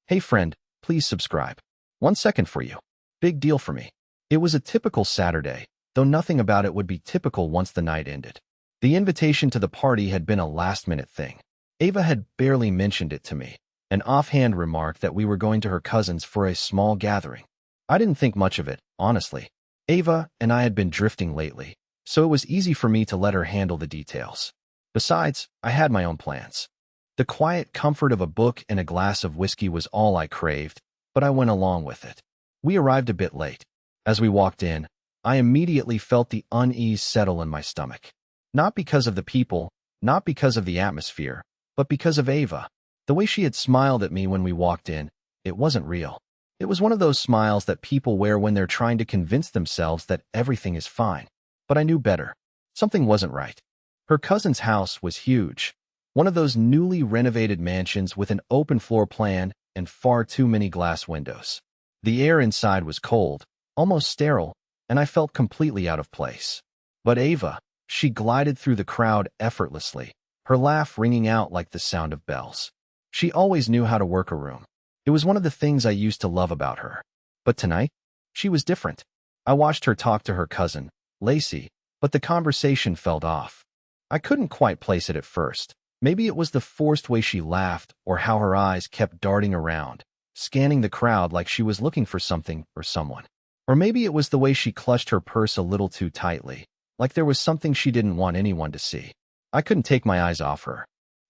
Hey friend, please subscribe. 1 second for you. Big deal for me. It was a typical Saturday, though nothing about it would be typical once the night ended. The invitation to the party had been a last-minute thing. Ava had barely mentioned it to me, an offhand remark that we were going to her cousin's for a small gathering. I didn't think much of it, honestly. Ava and I had been drifting lately, so it was easy for me to let her handle the details. Besides, I had my own plans. The quiet comfort of a book and a glass of whiskey was all I craved, but I went along with it. We arrived a bit late. As we walked in, I immediately felt the unease settle in my stomach. Not because of the people, not because of the atmosphere, but because of Ava. The way she had smiled at me when we walked in, it wasn't real. It was one of those smiles that people wear when they're trying to convince themselves that everything is fine. But I knew better. Something wasn't right. Her cousin's house was huge. One of those newly renovated mansions with an open floor plan and far too many glass windows. The air inside was cold, almost sterile, and I felt completely out of place. But Ava, she glided through the crowd effortlessly, her laugh ringing out like the sound of bells. She always knew how to work a room. It was one of the things I used to love about her. But tonight, she was different. I watched her talk to her cousin, Lacey, but the conversation felt off. I couldn't quite place it at first. Maybe it was the forced way she laughed or how her eyes kept darting around, scanning the crowd like she was looking for something or someone. Or maybe it was the way she clutched her purse a little too tightly, like there was something she didn't want anyone to see. I couldn't take my eyes off her.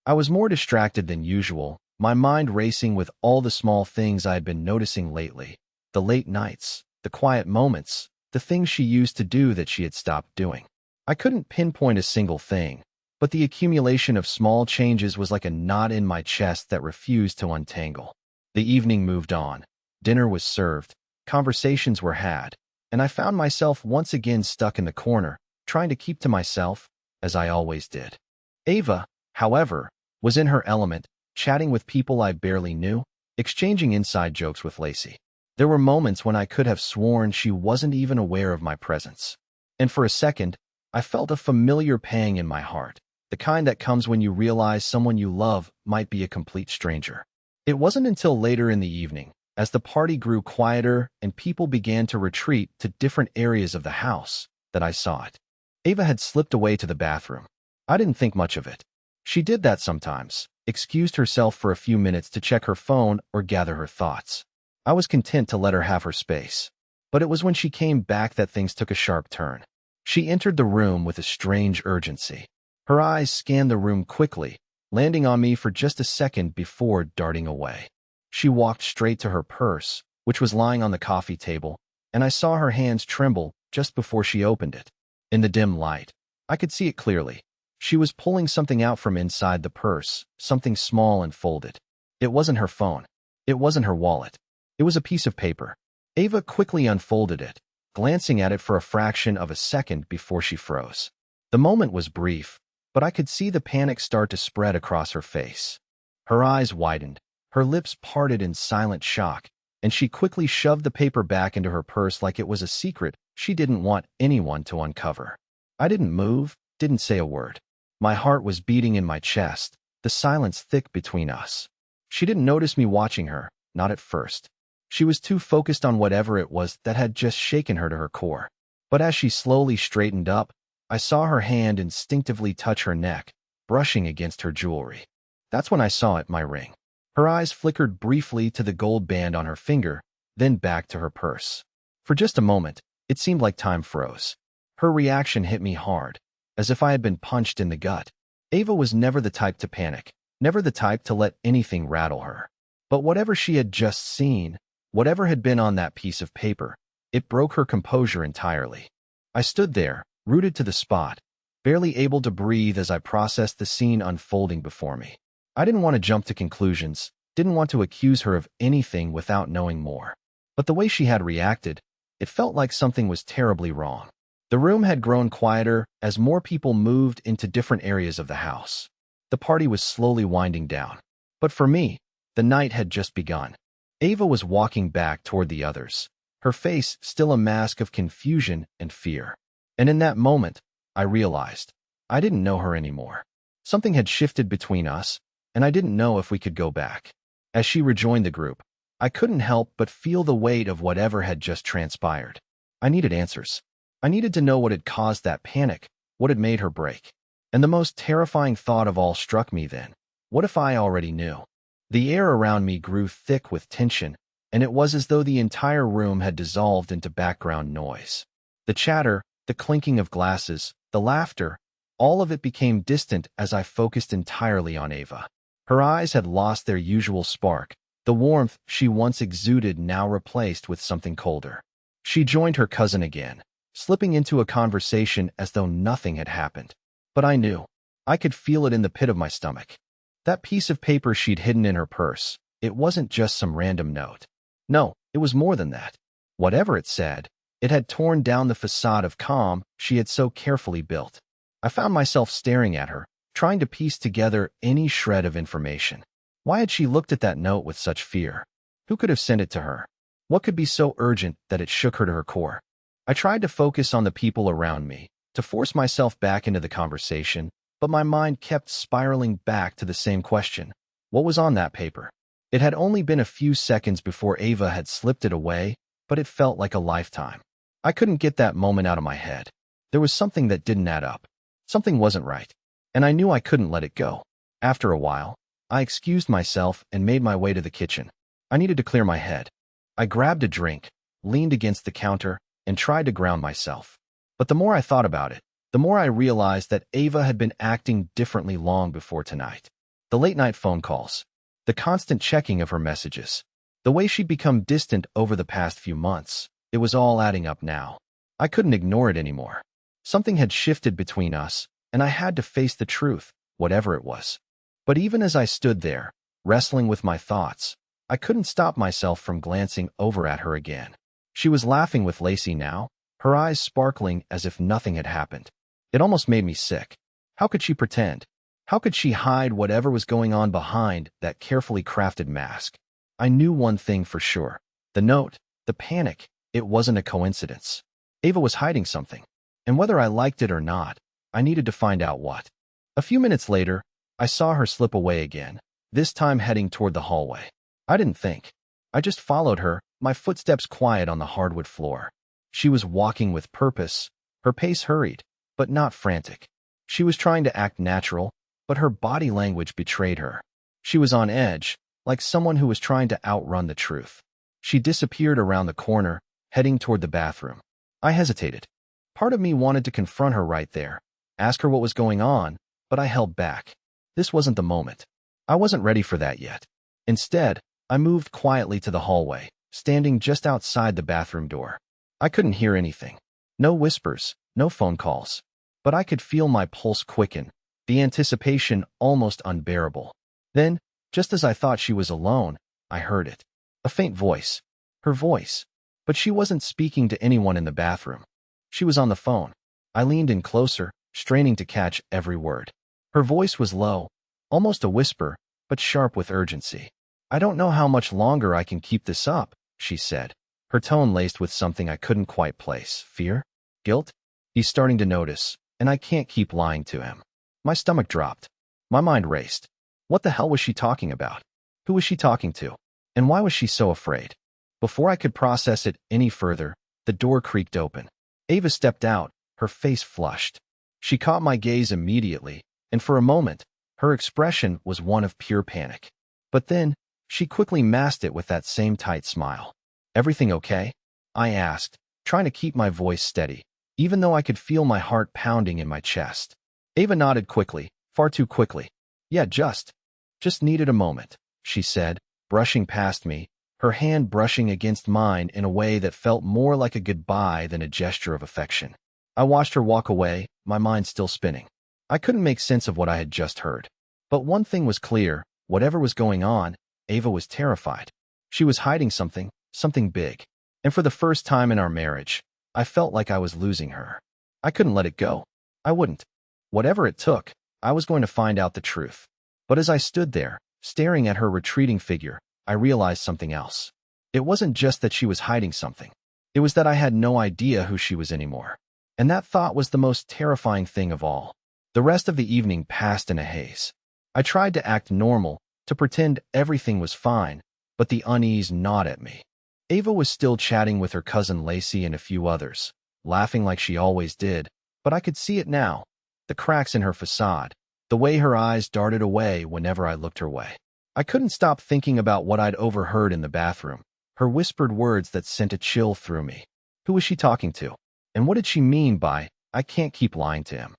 I was more distracted than usual, my mind racing with all the small things I had been noticing lately. The late nights, the quiet moments, the things she used to do that she had stopped doing. I couldn't pinpoint a single thing, but the accumulation of small changes was like a knot in my chest that refused to untangle. The evening moved on. Dinner was served. Conversations were had. And I found myself once again stuck in the corner, trying to keep to myself, as I always did. Ava, however, was in her element, chatting with people I barely knew, exchanging inside jokes with Lacey. There were moments when I could have sworn she wasn't even aware of my presence. And for a second, I felt a familiar pang in my heart. The kind that comes when you realize someone you love might be a complete stranger. It wasn't until later in the evening, as the party grew quieter and people began to retreat to different areas of the house, that I saw it. Ava had slipped away to the bathroom. I didn't think much of it. She did that sometimes, excused herself for a few minutes to check her phone or gather her thoughts. I was content to let her have her space. But it was when she came back that things took a sharp turn. She entered the room with a strange urgency. Her eyes scanned the room quickly, landing on me for just a second before darting away. She walked straight to her purse, which was lying on the coffee table, and I saw her hands tremble just before she opened it. In the dim light, I could see it clearly. She was pulling something out from inside the purse, something small and folded. It wasn't her phone. It wasn't her wallet. It was a piece of paper. Ava quickly unfolded it, glancing at it for a fraction of a second before she froze. The moment was brief, but I could see the panic start to spread across her face. Her eyes widened, her lips parted in silent shock, and she quickly shoved the paper back into her purse like it was a secret she didn't want anyone to uncover. I didn't move, didn't say a word. My heart was beating in my chest, the silence thick between us. She didn't notice me watching her, not at first. She was too focused on whatever it was that had just shaken her to her core. But as she slowly straightened up, I saw her hand instinctively touch her neck, brushing against her jewelry. That's when I saw it, my ring. Her eyes flickered briefly to the gold band on her finger, then back to her purse. For just a moment, it seemed like time froze. Her reaction hit me hard, as if I had been punched in the gut. Ava was never the type to panic, never the type to let anything rattle her. But whatever she had just seen, whatever had been on that piece of paper, it broke her composure entirely. I stood there, rooted to the spot, barely able to breathe as I processed the scene unfolding before me. I didn't want to jump to conclusions, didn't want to accuse her of anything without knowing more. But the way she had reacted, it felt like something was terribly wrong. The room had grown quieter as more people moved into different areas of the house. The party was slowly winding down. But for me, the night had just begun. Ava was walking back toward the others, her face still a mask of confusion and fear. And in that moment, I realized I didn't know her anymore. Something had shifted between us, and I didn't know if we could go back. As she rejoined the group, I couldn't help but feel the weight of whatever had just transpired. I needed answers. I needed to know what had caused that panic, what had made her break. And the most terrifying thought of all struck me then. What if I already knew? The air around me grew thick with tension, and it was as though the entire room had dissolved into background noise. The chatter, the clinking of glasses, the laughter, all of it became distant as I focused entirely on Ava. Her eyes had lost their usual spark, the warmth she once exuded now replaced with something colder. She joined her cousin again, slipping into a conversation as though nothing had happened. But I knew. I could feel it in the pit of my stomach. That piece of paper she'd hidden in her purse, it wasn't just some random note. No, it was more than that. Whatever it said, it had torn down the facade of calm she had so carefully built. I found myself staring at her, trying to piece together any shred of information. Why had she looked at that note with such fear? Who could have sent it to her? What could be so urgent that it shook her to her core? I tried to focus on the people around me, to force myself back into the conversation, but my mind kept spiraling back to the same question. What was on that paper? It had only been a few seconds before Ava had slipped it away, but it felt like a lifetime. I couldn't get that moment out of my head. There was something that didn't add up. Something wasn't right, and I knew I couldn't let it go. After a while, I excused myself and made my way to the kitchen. I needed to clear my head. I grabbed a drink, leaned against the counter, and tried to ground myself. But the more I thought about it, the more I realized that Ava had been acting differently long before tonight. The late-night phone calls, the constant checking of her messages, the way she'd become distant over the past few months, it was all adding up now. I couldn't ignore it anymore. Something had shifted between us, and I had to face the truth, whatever it was. But even as I stood there, wrestling with my thoughts, I couldn't stop myself from glancing over at her again. She was laughing with Lacey now, her eyes sparkling as if nothing had happened. It almost made me sick. How could she pretend? How could she hide whatever was going on behind that carefully crafted mask? I knew one thing for sure. The note, the panic, it wasn't a coincidence. Ava was hiding something. And whether I liked it or not, I needed to find out what. A few minutes later, I saw her slip away again, this time heading toward the hallway. I didn't think. I just followed her, my footsteps quiet on the hardwood floor. She was walking with purpose, her pace hurried, but not frantic. She was trying to act natural, but her body language betrayed her. She was on edge, like someone who was trying to outrun the truth. She disappeared around the corner, heading toward the bathroom. I hesitated. Part of me wanted to confront her right there, ask her what was going on, but I held back. This wasn't the moment. I wasn't ready for that yet. Instead, I moved quietly to the hallway, standing just outside the bathroom door. I couldn't hear anything. No whispers, no phone calls. But I could feel my pulse quicken, the anticipation almost unbearable. Then, just as I thought she was alone, I heard it. A faint voice. Her voice. But she wasn't speaking to anyone in the bathroom. She was on the phone. I leaned in closer, straining to catch every word. Her voice was low, almost a whisper, but sharp with urgency. "I don't know how much longer I can keep this up," she said, her tone laced with something I couldn't quite place. Fear? Guilt? He's starting to notice, and I can't keep lying to him. My stomach dropped. My mind raced. What the hell was she talking about? Who was she talking to? And why was she so afraid? Before I could process it any further, the door creaked open. Ava stepped out, her face flushed. She caught my gaze immediately, and for a moment, her expression was one of pure panic. But then, she quickly masked it with that same tight smile. "Everything okay?" I asked, trying to keep my voice steady, even though I could feel my heart pounding in my chest. Ava nodded quickly, far too quickly. "Yeah, just needed a moment," she said, brushing past me, her hand brushing against mine in a way that felt more like a goodbye than a gesture of affection. I watched her walk away, my mind still spinning. I couldn't make sense of what I had just heard. But one thing was clear, whatever was going on, Ava was terrified. She was hiding something big. And for the first time in our marriage, I felt like I was losing her. I couldn't let it go. I wouldn't. Whatever it took, I was going to find out the truth. But as I stood there, staring at her retreating figure, I realized something else. It wasn't just that she was hiding something. It was that I had no idea who she was anymore. And that thought was the most terrifying thing of all. The rest of the evening passed in a haze. I tried to act normal, to pretend everything was fine, but the unease gnawed at me. Ava was still chatting with her cousin Lacey and a few others, laughing like she always did, but I could see it now, the cracks in her facade, the way her eyes darted away whenever I looked her way. I couldn't stop thinking about what I'd overheard in the bathroom, her whispered words that sent a chill through me. Who was she talking to? And what did she mean by, "I can't keep lying to him"?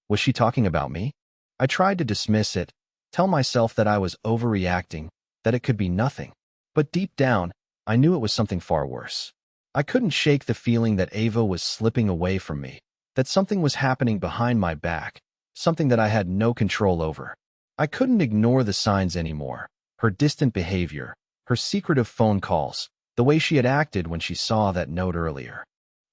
Was she talking about me? I tried to dismiss it, tell myself that I was overreacting, that it could be nothing. But deep down, I knew it was something far worse. I couldn't shake the feeling that Ava was slipping away from me, that something was happening behind my back, something that I had no control over. I couldn't ignore the signs anymore, her distant behavior, her secretive phone calls, the way she had acted when she saw that note earlier.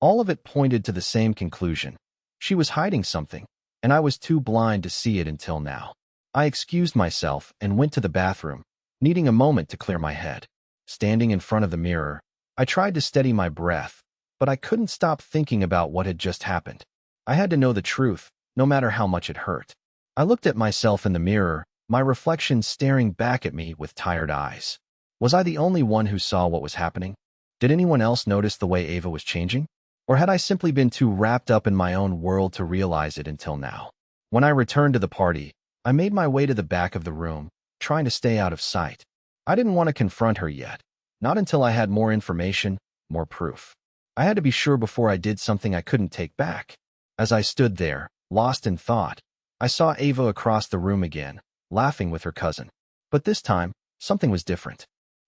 All of it pointed to the same conclusion. She was hiding something, and I was too blind to see it until now. I excused myself and went to the bathroom, needing a moment to clear my head. Standing in front of the mirror, I tried to steady my breath, but I couldn't stop thinking about what had just happened. I had to know the truth, no matter how much it hurt. I looked at myself in the mirror, my reflection staring back at me with tired eyes. Was I the only one who saw what was happening? Did anyone else notice the way Ava was changing? Or had I simply been too wrapped up in my own world to realize it until now? When I returned to the party, I made my way to the back of the room, trying to stay out of sight. I didn't want to confront her yet, not until I had more information, more proof. I had to be sure before I did something I couldn't take back. As I stood there, lost in thought, I saw Ava across the room again, laughing with her cousin. But this time, something was different.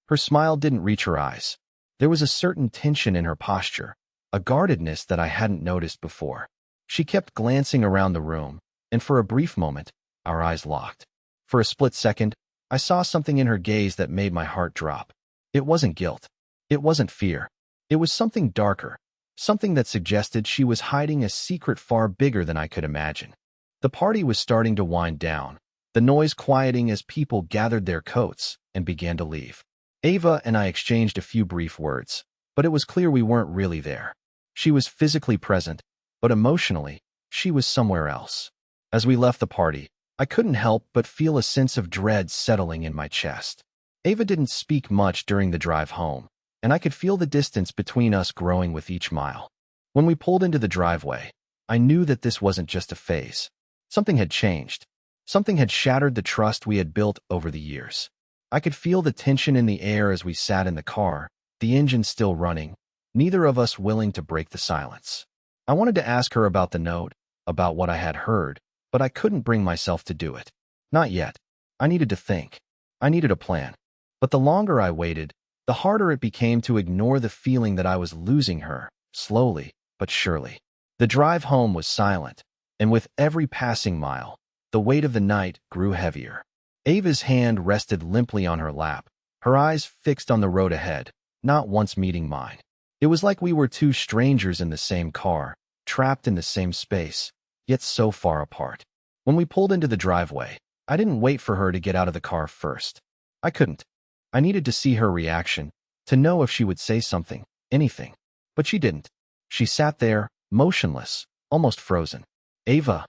Her smile didn't reach her eyes. There was a certain tension in her posture, a guardedness that I hadn't noticed before. She kept glancing around the room, and for a brief moment, our eyes locked. For a split second, I saw something in her gaze that made my heart drop. It wasn't guilt. It wasn't fear. It was something darker, something that suggested she was hiding a secret far bigger than I could imagine. The party was starting to wind down, the noise quieting as people gathered their coats and began to leave. Ava and I exchanged a few brief words, but it was clear we weren't really there. She was physically present, but emotionally, she was somewhere else. As we left the party, I couldn't help but feel a sense of dread settling in my chest. Ava didn't speak much during the drive home, and I could feel the distance between us growing with each mile. When we pulled into the driveway, I knew that this wasn't just a phase. Something had changed. Something had shattered the trust we had built over the years. I could feel the tension in the air as we sat in the car, the engine still running, neither of us willing to break the silence. I wanted to ask her about the note, about what I had heard, but I couldn't bring myself to do it. Not yet. I needed to think. I needed a plan. But the longer I waited, the harder it became to ignore the feeling that I was losing her, slowly but surely. The drive home was silent, and with every passing mile, the weight of the night grew heavier. Ava's hand rested limply on her lap, her eyes fixed on the road ahead, not once meeting mine. It was like we were two strangers in the same car, trapped in the same space, yet so far apart. When we pulled into the driveway, I didn't wait for her to get out of the car first. I couldn't. I needed to see her reaction, to know if she would say something, anything. But she didn't. She sat there, motionless, almost frozen. "Ava,"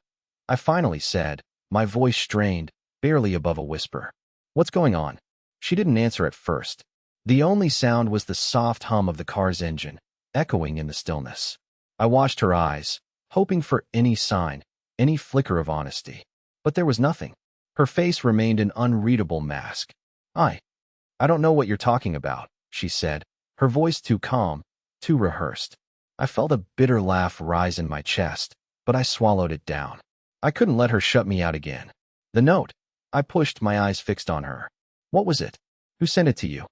I finally said, my voice strained, barely above a whisper. "What's going on?" She didn't answer at first. The only sound was the soft hum of the car's engine, echoing in the stillness. I watched her eyes, hoping for any sign, any flicker of honesty. But there was nothing. Her face remained an unreadable mask. I don't know what you're talking about," she said, her voice too calm, too rehearsed. I felt a bitter laugh rise in my chest, but I swallowed it down. I couldn't let her shut me out again. "The note." I pushed, my eyes fixed on her. "What was it? Who sent it to you?"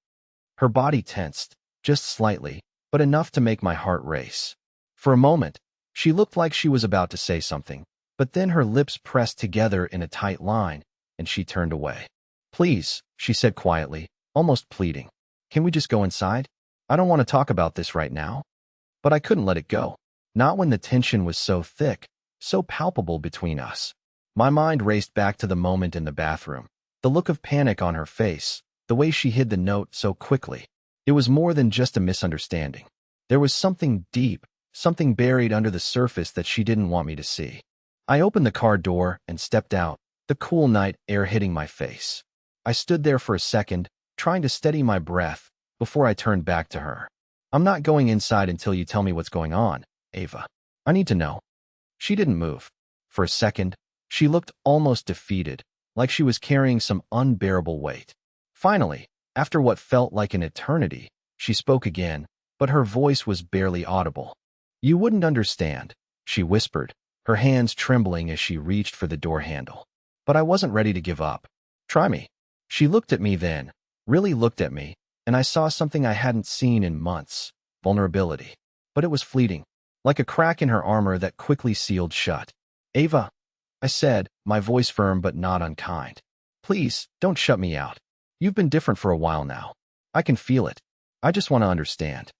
Her body tensed, just slightly, but enough to make my heart race. For a moment, she looked like she was about to say something, but then her lips pressed together in a tight line, and she turned away. "Please," she said quietly, almost pleading. "Can we just go inside? I don't want to talk about this right now." But I couldn't let it go. Not when the tension was so thick, so palpable between us. My mind raced back to the moment in the bathroom, the look of panic on her face, the way she hid the note so quickly. It was more than just a misunderstanding. There was something deep, something buried under the surface that she didn't want me to see. I opened the car door and stepped out, the cool night air hitting my face. I stood there for a second, trying to steady my breath, before I turned back to her. I'm not going inside until you tell me what's going on, Ava. I need to know. She didn't move. For a second, she looked almost defeated, like she was carrying some unbearable weight. Finally, after what felt like an eternity, she spoke again, but her voice was barely audible. You wouldn't understand, she whispered, her hands trembling as she reached for the door handle. But I wasn't ready to give up. Try me. She looked at me then, really looked at me, and I saw something I hadn't seen in months: vulnerability. But it was fleeting, like a crack in her armor that quickly sealed shut. Ava, I said, my voice firm but not unkind. Please, don't shut me out. You've been different for a while now. I can feel it. I just want to understand.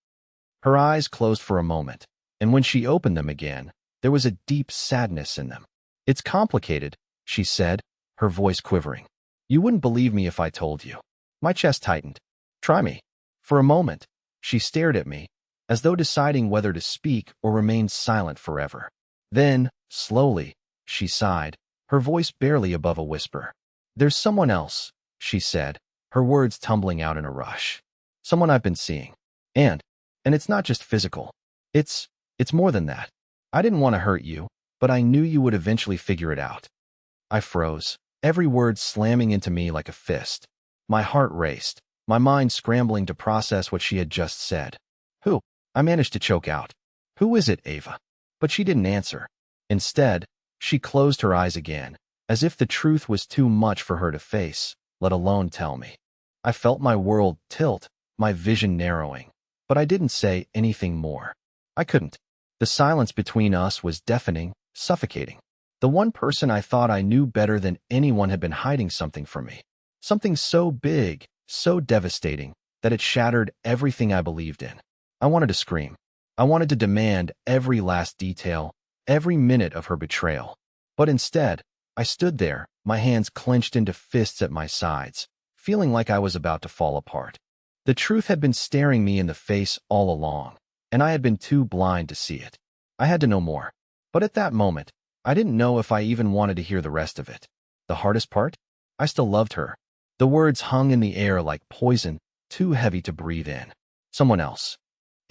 Her eyes closed for a moment, and when she opened them again, there was a deep sadness in them. It's complicated, she said, her voice quivering. You wouldn't believe me if I told you. My chest tightened. Try me. For a moment, she stared at me, as though deciding whether to speak or remain silent forever. Then, slowly, she sighed, her voice barely above a whisper. There's someone else, she said, her words tumbling out in a rush. Someone I've been seeing. And it's not just physical. It's more than that. I didn't want to hurt you, but I knew you would eventually figure it out. I froze, every word slamming into me like a fist. My heart raced, my mind scrambling to process what she had just said. Who? I managed to choke out. Who is it, Ava? But she didn't answer. Instead, she closed her eyes again, as if the truth was too much for her to face, let alone tell me. I felt my world tilt, my vision narrowing, but I didn't say anything more. I couldn't. The silence between us was deafening, suffocating. The one person I thought I knew better than anyone had been hiding something from me. Something so big, so devastating, that it shattered everything I believed in. I wanted to scream. I wanted to demand every last detail, every minute of her betrayal. But instead, I stood there, my hands clenched into fists at my sides, feeling like I was about to fall apart. The truth had been staring me in the face all along, and I had been too blind to see it. I had to know more. But at that moment, I didn't know if I even wanted to hear the rest of it. The hardest part? I still loved her. The words hung in the air like poison, too heavy to breathe in. Someone else.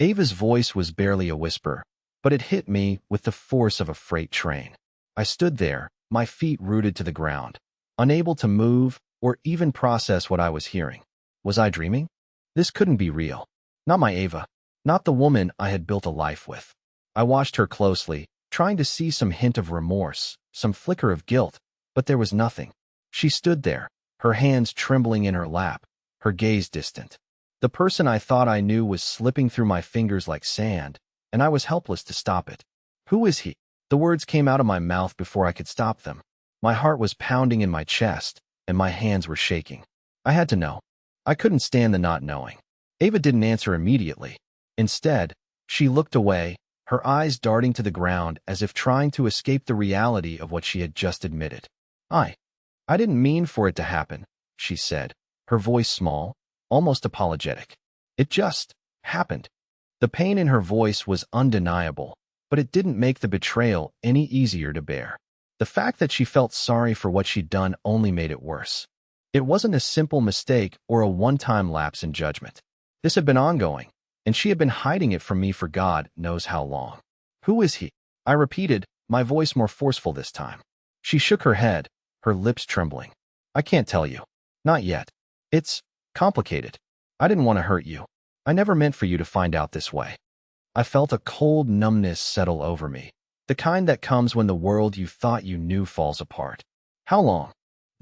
Ava's voice was barely a whisper, but it hit me with the force of a freight train. I stood there, my feet rooted to the ground, unable to move or even process what I was hearing. Was I dreaming? This couldn't be real. Not my Ava. Not the woman I had built a life with. I watched her closely, trying to see some hint of remorse, some flicker of guilt, but there was nothing. She stood there, her hands trembling in her lap, her gaze distant. The person I thought I knew was slipping through my fingers like sand, and I was helpless to stop it. Who is he? The words came out of my mouth before I could stop them. My heart was pounding in my chest, and my hands were shaking. I had to know. I couldn't stand the not knowing. Ava didn't answer immediately. Instead, she looked away, her eyes darting to the ground as if trying to escape the reality of what she had just admitted. I didn't mean for it to happen, she said, her voice small, almost apologetic. It just happened. The pain in her voice was undeniable, but it didn't make the betrayal any easier to bear. The fact that she felt sorry for what she'd done only made it worse. It wasn't a simple mistake or a one-time lapse in judgment. This had been ongoing, and she had been hiding it from me for God knows how long. Who is he? I repeated, my voice more forceful this time. She shook her head, her lips trembling. I can't tell you. Not yet. It's complicated. I didn't want to hurt you. I never meant for you to find out this way. I felt a cold numbness settle over me, the kind that comes when the world you thought you knew falls apart. How long?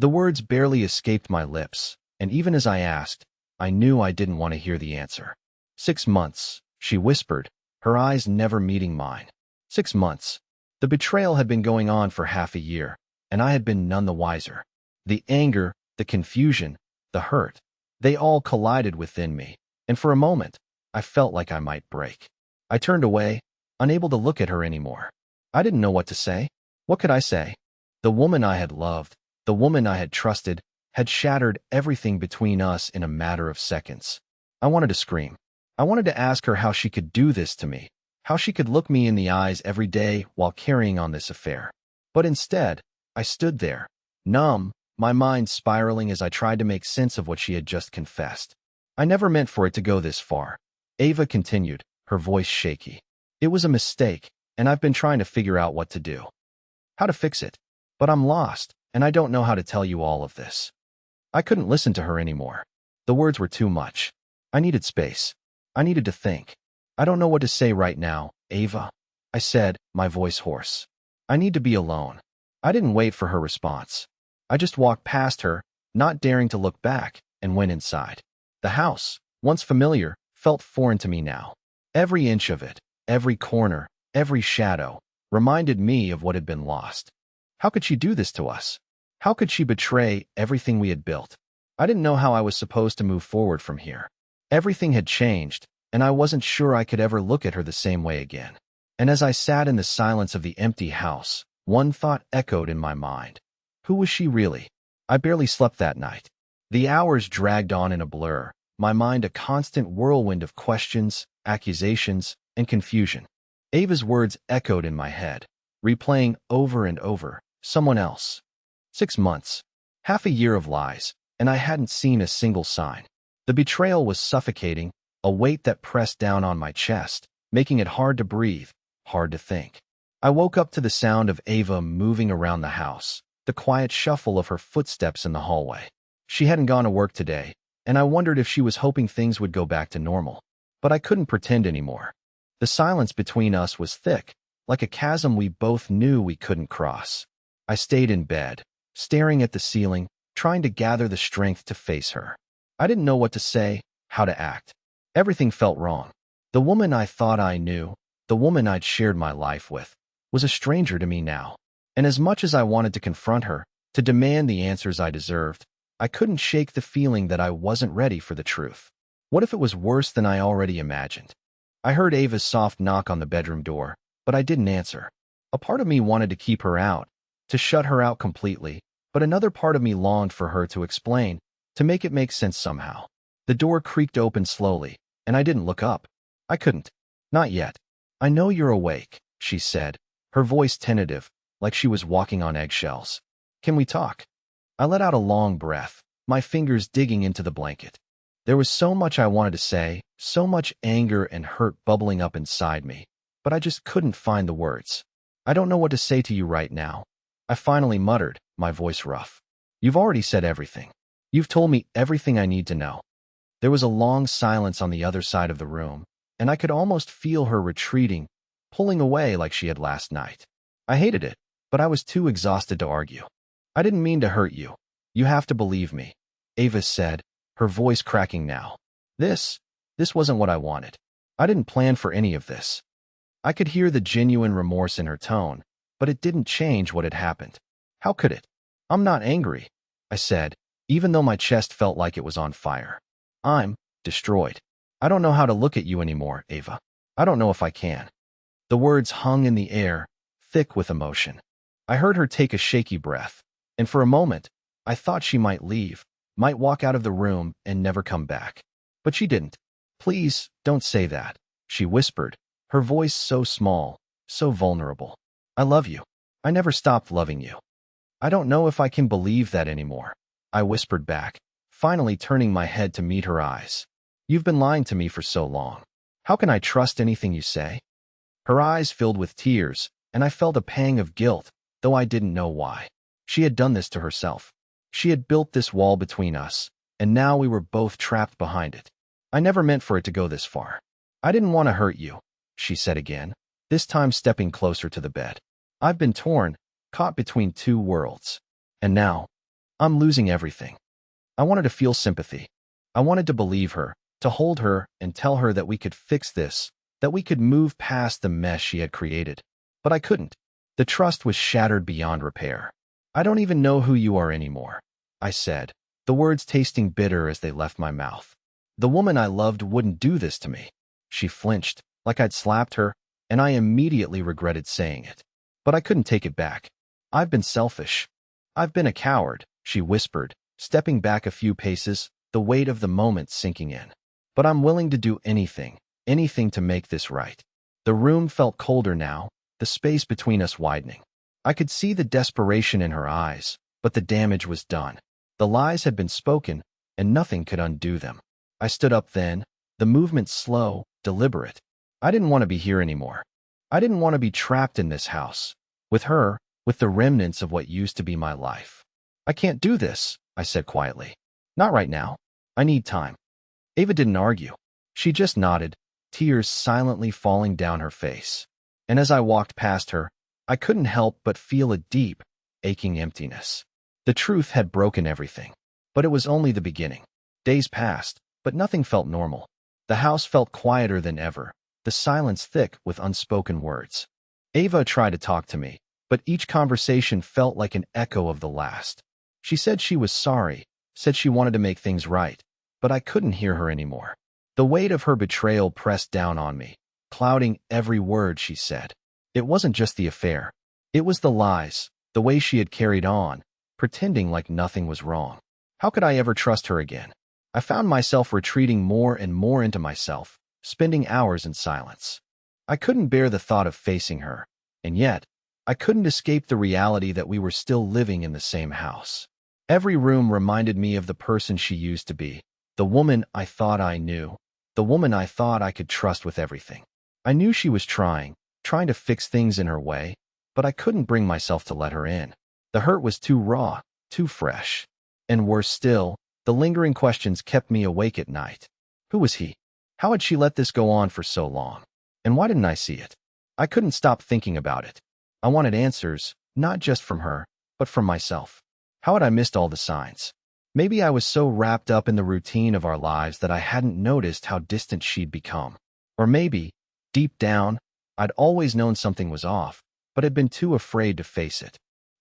The words barely escaped my lips, and even as I asked, I knew I didn't want to hear the answer. 6 months, she whispered, her eyes never meeting mine. 6 months. The betrayal had been going on for half a year, and I had been none the wiser. The anger, the confusion, the hurt, they all collided within me, and for a moment, I felt like I might break. I turned away, unable to look at her anymore. I didn't know what to say. What could I say? The woman I had loved, the woman I had trusted, had shattered everything between us in a matter of seconds. I wanted to scream. I wanted to ask her how she could do this to me, how she could look me in the eyes every day while carrying on this affair. But instead, I stood there, numb, my mind spiraling as I tried to make sense of what she had just confessed. I never meant for it to go this far. Ava continued, her voice shaky. It was a mistake, and I've been trying to figure out what to do. How to fix it. But I'm lost, and I don't know how to tell you all of this. I couldn't listen to her anymore. The words were too much. I needed space. I needed to think. I don't know what to say right now, Ava, I said, my voice hoarse. I need to be alone. I didn't wait for her response. I just walked past her, not daring to look back, and went inside. The house, once familiar, felt foreign to me now. Every inch of it, every corner, every shadow, reminded me of what had been lost. How could she do this to us? How could she betray everything we had built? I didn't know how I was supposed to move forward from here. Everything had changed, and I wasn't sure I could ever look at her the same way again. And as I sat in the silence of the empty house, one thought echoed in my mind. Who was she really? I barely slept that night. The hours dragged on in a blur, my mind a constant whirlwind of questions, accusations, and confusion. Ava's words echoed in my head, replaying over and over, someone else. 6 months. Half a year of lies, and I hadn't seen a single sign. The betrayal was suffocating, a weight that pressed down on my chest, making it hard to breathe, hard to think. I woke up to the sound of Ava moving around the house, the quiet shuffle of her footsteps in the hallway. She hadn't gone to work today, and I wondered if she was hoping things would go back to normal. But I couldn't pretend anymore. The silence between us was thick, like a chasm we both knew we couldn't cross. I stayed in bed, staring at the ceiling, trying to gather the strength to face her. I didn't know what to say, how to act. Everything felt wrong. The woman I thought I knew, the woman I'd shared my life with, was a stranger to me now. And as much as I wanted to confront her, to demand the answers I deserved, I couldn't shake the feeling that I wasn't ready for the truth. What if it was worse than I already imagined? I heard Ava's soft knock on the bedroom door, but I didn't answer. A part of me wanted to keep her out, to shut her out completely, but another part of me longed for her to explain, to make it make sense somehow. The door creaked open slowly, and I didn't look up. I couldn't. Not yet. I know you're awake, she said, her voice tentative, like she was walking on eggshells. Can we talk? I let out a long breath, my fingers digging into the blanket. There was so much I wanted to say, so much anger and hurt bubbling up inside me, but I just couldn't find the words. I don't know what to say to you right now. I finally muttered, my voice rough. You've already said everything. You've told me everything I need to know. There was a long silence on the other side of the room, and I could almost feel her retreating, pulling away like she had last night. I hated it, but I was too exhausted to argue. I didn't mean to hurt you. You have to believe me, Ava said, her voice cracking now. This wasn't what I wanted. I didn't plan for any of this. I could hear the genuine remorse in her tone, but it didn't change what had happened. How could it? I'm not angry, I said, even though my chest felt like it was on fire. I'm destroyed. I don't know how to look at you anymore, Ava. I don't know if I can. The words hung in the air, thick with emotion. I heard her take a shaky breath, and for a moment, I thought she might leave, might walk out of the room and never come back. But she didn't. Please, don't say that, she whispered, her voice so small, so vulnerable. I love you. I never stopped loving you. I don't know if I can believe that anymore, I whispered back, finally turning my head to meet her eyes. You've been lying to me for so long. How can I trust anything you say? Her eyes filled with tears, and I felt a pang of guilt, though I didn't know why. She had done this to herself. She had built this wall between us, and now we were both trapped behind it. I never meant for it to go this far. I didn't want to hurt you, she said again, this time stepping closer to the bed. I've been torn, caught between two worlds. And now, I'm losing everything. I wanted to feel sympathy. I wanted to believe her, to hold her and tell her that we could fix this, that we could move past the mess she had created. But I couldn't. The trust was shattered beyond repair. I don't even know who you are anymore, I said, the words tasting bitter as they left my mouth. The woman I loved wouldn't do this to me. She flinched, like I'd slapped her, and I immediately regretted saying it. But I couldn't take it back. I've been selfish. I've been a coward, she whispered, stepping back a few paces, the weight of the moment sinking in. But I'm willing to do anything to make this right. The room felt colder now, the space between us widening. I could see the desperation in her eyes, but the damage was done. The lies had been spoken, and nothing could undo them. I stood up then, the movement slow, deliberate. I didn't want to be here anymore. I didn't want to be trapped in this house. With her, with the remnants of what used to be my life. I can't do this, I said quietly. Not right now. I need time. Ava didn't argue. She just nodded, tears silently falling down her face. And as I walked past her, I couldn't help but feel a deep, aching emptiness. The truth had broken everything. But it was only the beginning. Days passed, but nothing felt normal. The house felt quieter than ever, the silence thick with unspoken words. Ava tried to talk to me, but each conversation felt like an echo of the last. She said she was sorry, said she wanted to make things right, but I couldn't hear her anymore. The weight of her betrayal pressed down on me, clouding every word she said. It wasn't just the affair. It was the lies, the way she had carried on, pretending like nothing was wrong. How could I ever trust her again? I found myself retreating more and more into myself, spending hours in silence. I couldn't bear the thought of facing her, and yet, I couldn't escape the reality that we were still living in the same house. Every room reminded me of the person she used to be, the woman I thought I knew, the woman I thought I could trust with everything. I knew she was trying to fix things in her way, but I couldn't bring myself to let her in. The hurt was too raw, too fresh. And worse still, the lingering questions kept me awake at night. Who was he? How had she let this go on for so long? And why didn't I see it? I couldn't stop thinking about it. I wanted answers, not just from her, but from myself. How had I missed all the signs? Maybe I was so wrapped up in the routine of our lives that I hadn't noticed how distant she'd become. Or maybe, deep down, I'd always known something was off, but had been too afraid to face it.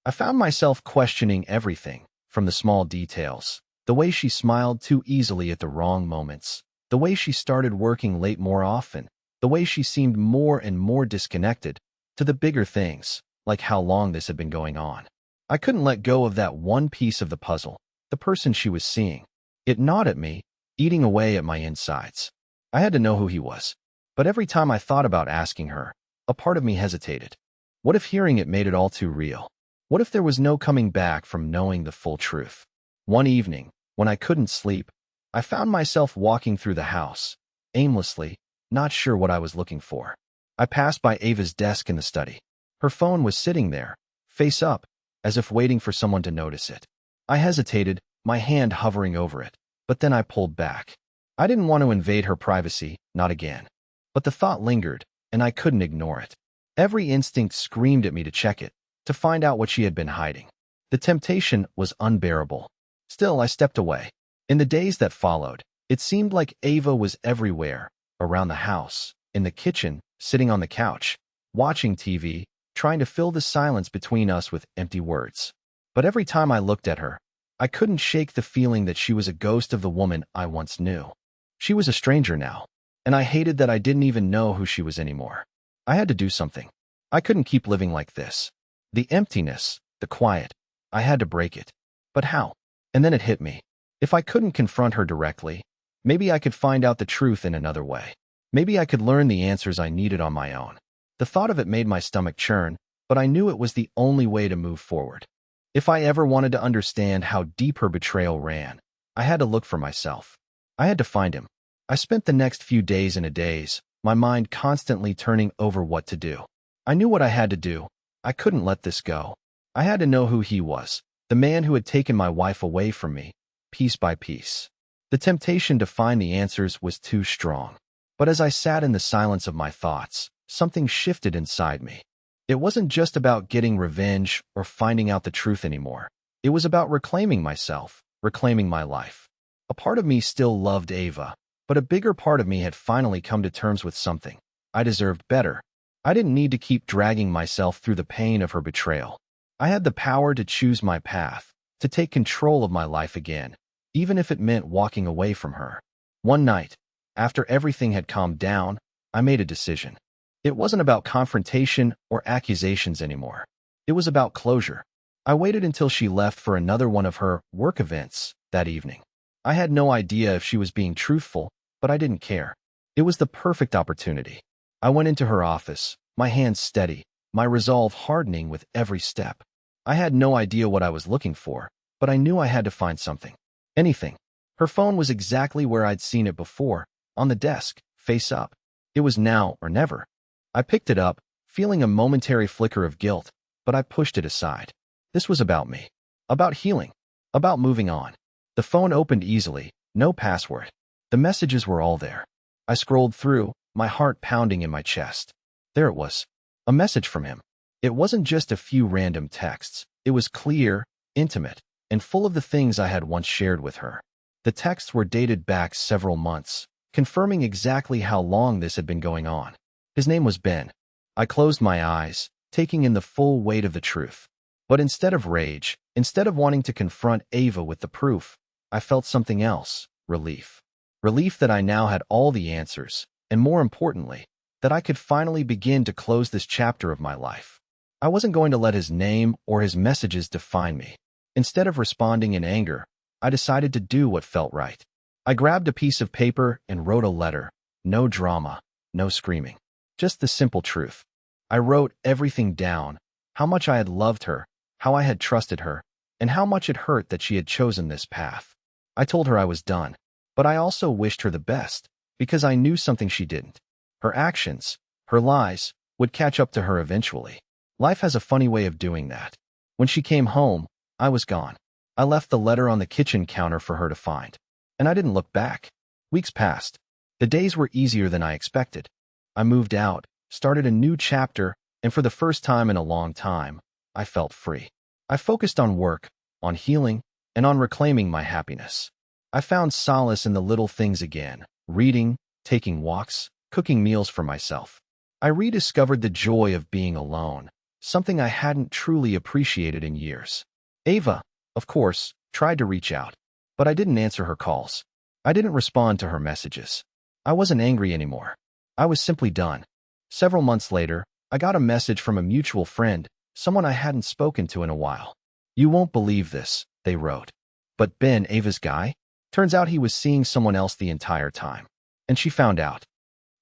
I found myself questioning everything, from the small details, the way she smiled too easily at the wrong moments, the way she started working late more often, the way she seemed more and more disconnected, to the bigger things, like how long this had been going on. I couldn't let go of that one piece of the puzzle, the person she was seeing. It gnawed at me, eating away at my insides. I had to know who he was. But every time I thought about asking her, a part of me hesitated. What if hearing it made it all too real? What if there was no coming back from knowing the full truth? One evening, when I couldn't sleep, I found myself walking through the house, aimlessly, not sure what I was looking for. I passed by Ava's desk in the study. Her phone was sitting there, face up, as if waiting for someone to notice it. I hesitated, my hand hovering over it, but then I pulled back. I didn't want to invade her privacy, not again. But the thought lingered, and I couldn't ignore it. Every instinct screamed at me to check it, to find out what she had been hiding. The temptation was unbearable. Still, I stepped away. In the days that followed, it seemed like Ava was everywhere, around the house, in the kitchen, sitting on the couch, watching TV, trying to fill the silence between us with empty words. But every time I looked at her, I couldn't shake the feeling that she was a ghost of the woman I once knew. She was a stranger now, and I hated that I didn't even know who she was anymore. I had to do something. I couldn't keep living like this. The emptiness, the quiet, I had to break it. But how? And then it hit me. If I couldn't confront her directly, maybe I could find out the truth in another way. Maybe I could learn the answers I needed on my own. The thought of it made my stomach churn, but I knew it was the only way to move forward. If I ever wanted to understand how deep her betrayal ran, I had to look for myself. I had to find him. I spent the next few days in a daze, my mind constantly turning over what to do. I knew what I had to do. I couldn't let this go. I had to know who he was, the man who had taken my wife away from me, piece by piece. The temptation to find the answers was too strong. But as I sat in the silence of my thoughts, something shifted inside me. It wasn't just about getting revenge or finding out the truth anymore. It was about reclaiming myself, reclaiming my life. A part of me still loved Ava, but a bigger part of me had finally come to terms with something. I deserved better. I didn't need to keep dragging myself through the pain of her betrayal. I had the power to choose my path, to take control of my life again, even if it meant walking away from her. One night, after everything had calmed down, I made a decision. It wasn't about confrontation or accusations anymore. It was about closure. I waited until she left for another one of her work events that evening. I had no idea if she was being truthful, but I didn't care. It was the perfect opportunity. I went into her office, my hands steady, my resolve hardening with every step. I had no idea what I was looking for, but I knew I had to find something. Anything. Her phone was exactly where I'd seen it before, on the desk, face up. It was now or never. I picked it up, feeling a momentary flicker of guilt, but I pushed it aside. This was about me. About healing. About moving on. The phone opened easily, no password. The messages were all there. I scrolled through, my heart pounding in my chest. There it was. A message from him. It wasn't just a few random texts. It was clear, intimate, and full of the things I had once shared with her. The texts were dated back several months, confirming exactly how long this had been going on. His name was Ben. I closed my eyes, taking in the full weight of the truth. But instead of rage, instead of wanting to confront Ava with the proof, I felt something else, relief. Relief that I now had all the answers, and more importantly, that I could finally begin to close this chapter of my life. I wasn't going to let his name or his messages define me. Instead of responding in anger, I decided to do what felt right. I grabbed a piece of paper and wrote a letter. No drama, no screaming. Just the simple truth. I wrote everything down, how much I had loved her, how I had trusted her, and how much it hurt that she had chosen this path. I told her I was done, but I also wished her the best, because I knew something she didn't. Her actions, her lies, would catch up to her eventually. Life has a funny way of doing that. When she came home, I was gone. I left the letter on the kitchen counter for her to find. And I didn't look back. Weeks passed. The days were easier than I expected. I moved out, started a new chapter, and for the first time in a long time, I felt free. I focused on work, on healing, and on reclaiming my happiness. I found solace in the little things again, reading, taking walks, cooking meals for myself. I rediscovered the joy of being alone, something I hadn't truly appreciated in years. Ava, of course, tried to reach out, but I didn't answer her calls. I didn't respond to her messages. I wasn't angry anymore. I was simply done. Several months later, I got a message from a mutual friend, someone I hadn't spoken to in a while. "You won't believe this," they wrote. "But Ben, Ava's guy? Turns out he was seeing someone else the entire time. And she found out."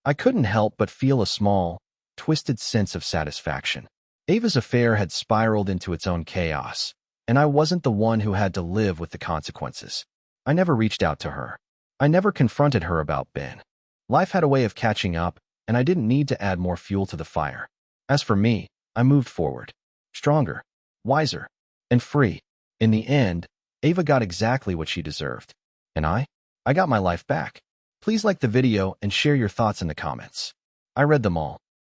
I couldn't help but feel a small, twisted sense of satisfaction. Ava's affair had spiraled into its own chaos, and I wasn't the one who had to live with the consequences. I never reached out to her. I never confronted her about Ben. Life had a way of catching up, and I didn't need to add more fuel to the fire. As for me, I moved forward, stronger, wiser, and free. In the end, Ava got exactly what she deserved. And I got my life back. Please like the video and share your thoughts in the comments. I read them all.